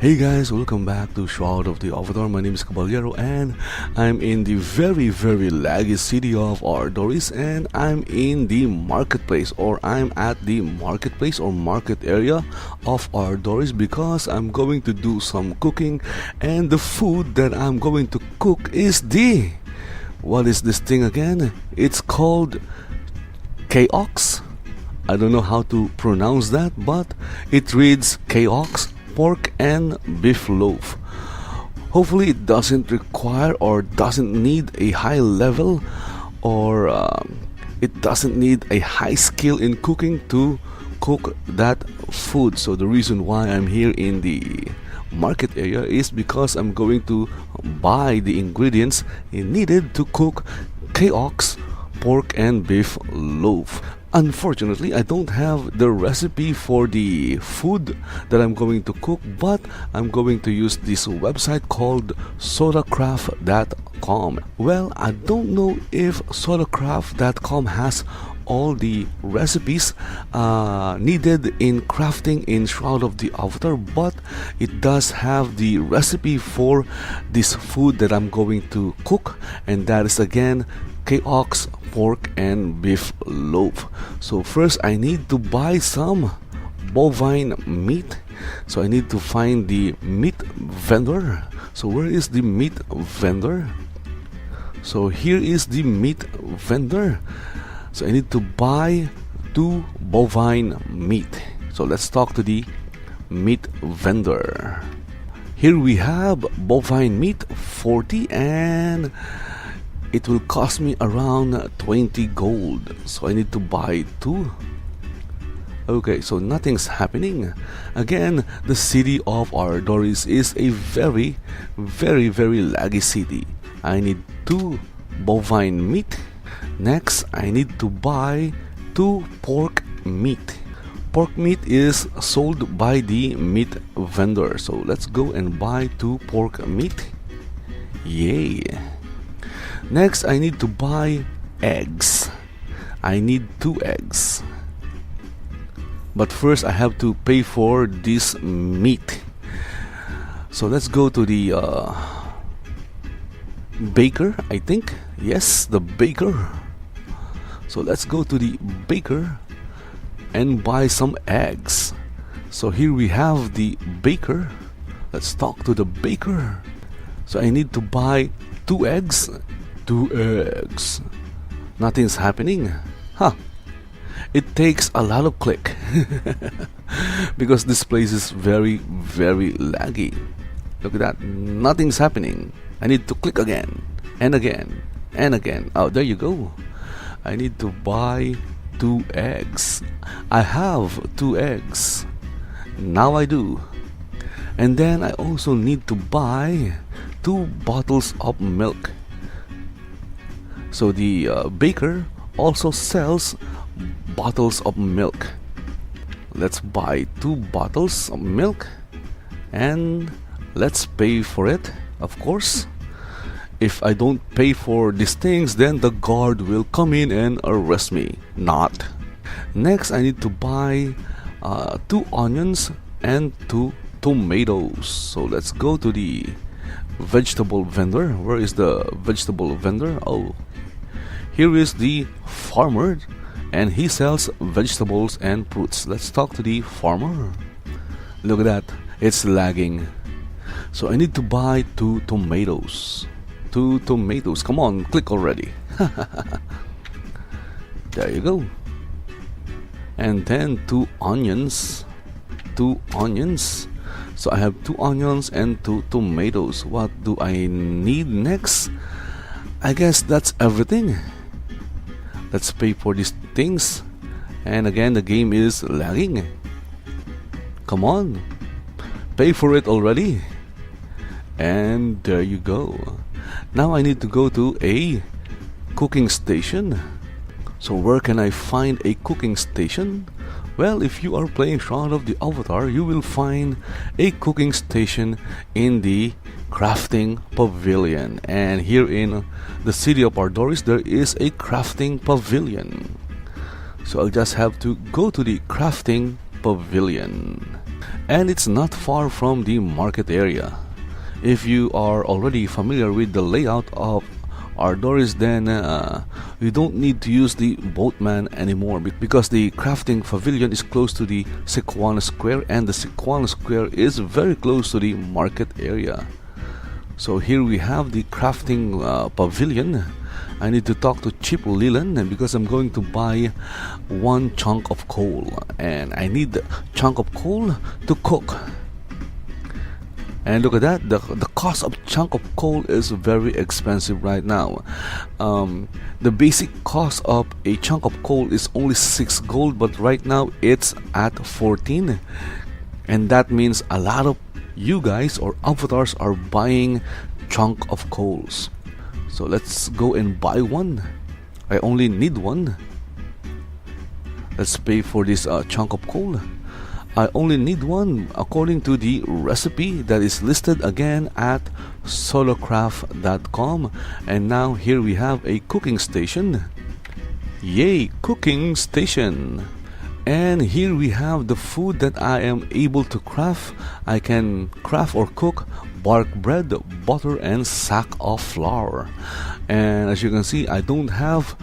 Hey guys, welcome back to Shroud of the Avatar. My name is Caballero and I'm in the very laggy city of Ardoris, and I'm in the marketplace, or I'm at the marketplace or market area of Ardoris because I'm going to do some cooking, and the food that I'm going to cook is what is this thing again? It's called Chaox. I don't know how to pronounce that, but it reads Chaox pork and beef loaf. Hopefully it doesn't require or doesn't need a high level, or it doesn't need a high skill in cooking to cook that food. So the reason why I'm here in the market area is because I'm going to buy the ingredients needed to cook Chaox pork and beef loaf. Unfortunately, I don't have the recipe for the food that I'm going to cook, but I'm going to use this website called sodacraft.com. Well, I don't know if sodacraft.com has all the recipes needed in crafting in Shroud of the Avatar, but it does have the recipe for this food that I'm going to cook, and that is again Chaox pork and beef loaf. So first I need to buy some bovine meat. So I need to find the meat vendor. So where is the meat vendor? So here is the meat vendor. So I need to buy 2 bovine meat. So let's talk to the meat vendor. Here we have bovine meat 40, and it will cost me around 20 gold. So I need to buy 2. Okay, so nothing's happening. Again, the city of Ardoris is a very laggy city. I need 2 bovine meat. Next, I need to buy 2 pork meat. Pork meat is sold by the meat vendor. So let's go and buy 2 pork meat. Yay! Next, I need to buy eggs. I need 2 eggs. But first, I have to pay for this meat. So let's go to the baker, I think. Yes, the baker. So let's go to the baker and buy some eggs. So here we have the baker. Let's talk to the baker. So I need to buy 2 eggs. 2 eggs. Nothing's happening. Huh. It takes a lot of click because this place is very laggy. Look at that. Nothing's happening. I need to click again and again and again. Oh, there you go. I need to buy 2 eggs. I have 2 eggs. Now I do. And then I also need to buy 2 bottles of milk. So the baker also sells bottles of milk. Let's buy 2 bottles of milk and let's pay for it, of course. If I don't pay for these things, then the guard will come in and arrest me. Not. Next, I need to buy 2 onions and 2 tomatoes. So let's go to the vegetable vendor. Where is the vegetable vendor? Oh, here is the farmer, and he sells vegetables and fruits. Let's talk to the farmer. Look at that, it's lagging. So I need to buy 2 tomatoes. 2 tomatoes. Come on, click already. There you go. And then 2 onions. 2 onions. So I have 2 onions and 2 tomatoes. What do I need next? I guess that's everything. Let's pay for these things. And again, the game is lagging. Come on, pay for it already. And there you go. Now I need to go to a cooking station. So where can I find a cooking station? Well, if you are playing Shroud of the Avatar, you will find a cooking station in the crafting pavilion. And here in the city of Ardoris, there is a crafting pavilion. So I'll just have to go to the crafting pavilion, and it's not far from the market area. If you are already familiar with the layout of Ardoris, then you don't need to use the boatman anymore, because the crafting pavilion is close to the Sequana Square, and the Sequana Square is very close to the market area. So here we have the crafting pavilion. I need to talk to Chip Leland because I'm going to buy one chunk of coal, and I need the chunk of coal to cook. And look at that, the cost of chunk of coal is very expensive right now. The basic cost of a chunk of coal is only 6 gold, but right now it's at 14. And that means a lot of you guys or avatars are buying chunk of coals. So let's go and buy one. I only need one. Let's pay for this chunk of coal. I only need one according to the recipe that is listed again at solocraft.com. And now here we have a cooking station. Yay, cooking station. And here we have the food that I am able to craft. I can craft or cook bark bread, butter, and sack of flour. And as you can see, I don't have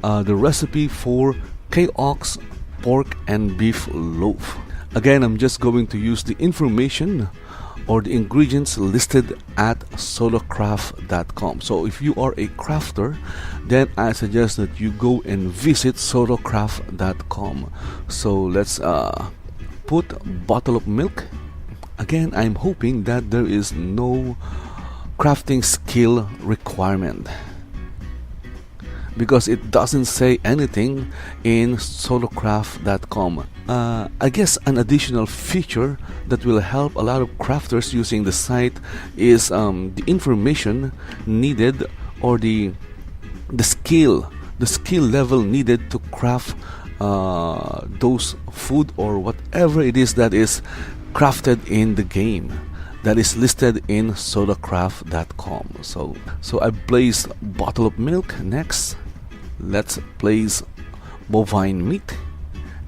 the recipe for Chaox pork and beef loaf. Again, I'm just going to use the information or the ingredients listed at solocraft.com. So if you are a crafter, then I suggest that you go and visit solocraft.com. So let's put a bottle of milk. Again, I'm hoping that there is no crafting skill requirement, because it doesn't say anything in solocraft.com. I guess an additional feature that will help a lot of crafters using the site is the information needed, or the skill level needed to craft those food or whatever it is that is crafted in the game, that is listed in solocraft.com. So I placed bottle of milk. Next, let's place bovine meat,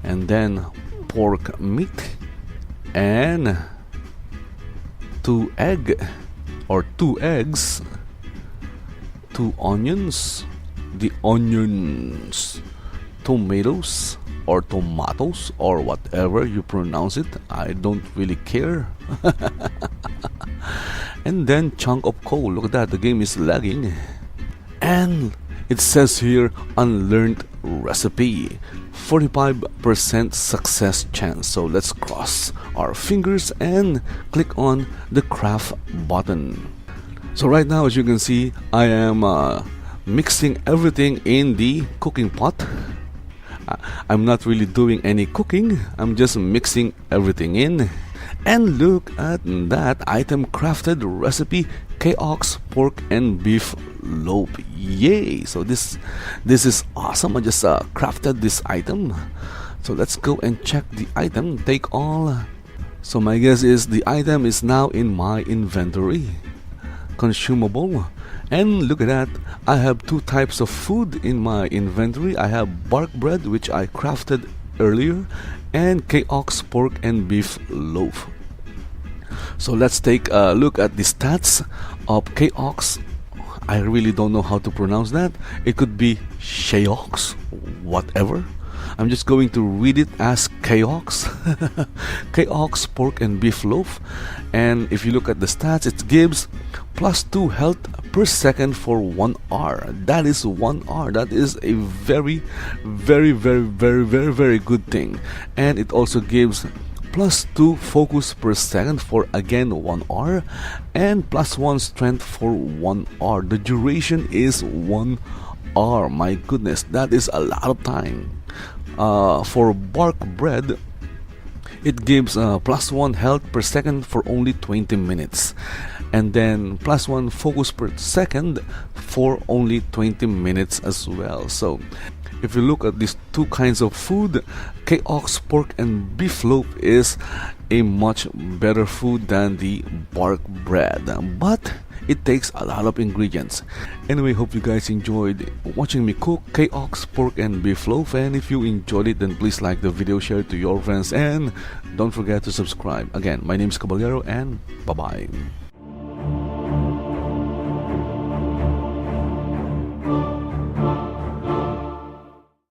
and then pork meat, and 2 eggs, 2 onions, the onions, tomatoes or whatever you pronounce it, I don't really care. And then chunk of coal. Look at that, the game is lagging. And it says here, unlearned recipe, 45% success chance. So let's cross our fingers and click on the craft button. So right now, as you can see, I am mixing everything in the cooking pot. I'm not really doing any cooking, I'm just mixing everything in. And look at that item crafted recipe, Chaox pork and beef loaf. Yay! So this is awesome. I just crafted this item. So let's go and check the item. Take all. So my guess is the item is now in my inventory. Consumable. And look at that, I have 2 types of food in my inventory. I have bark bread, which I crafted earlier, and Chaox pork and beef loaf. So let's take a look at the stats of Chaox. I really don't know how to pronounce that. It could be Chaox, whatever. I'm just going to read it as Chaox. Chaox pork and beef loaf. And if you look at the stats, it gives +2 health per second for 1 hour. That is 1 hour. That is a very, very, very, very, very, very good thing. And it also gives +2 focus per second for again 1 hour, and +1 strength for 1 hour. The duration is 1 hour. My goodness, that is a lot of time. For bark bread, it gives +1 health per second for only 20 minutes, and then +1 focus per second for only 20 minutes as well. So if you look at these 2 kinds of food, Chaox pork and beef loaf is a much better food than the bark bread. But it takes a lot of ingredients. Anyway, hope you guys enjoyed watching me cook Chaox pork and beef loaf, and if you enjoyed it, then please like the video, share it to your friends, and don't forget to subscribe. Again, my name is Caballero, and bye bye.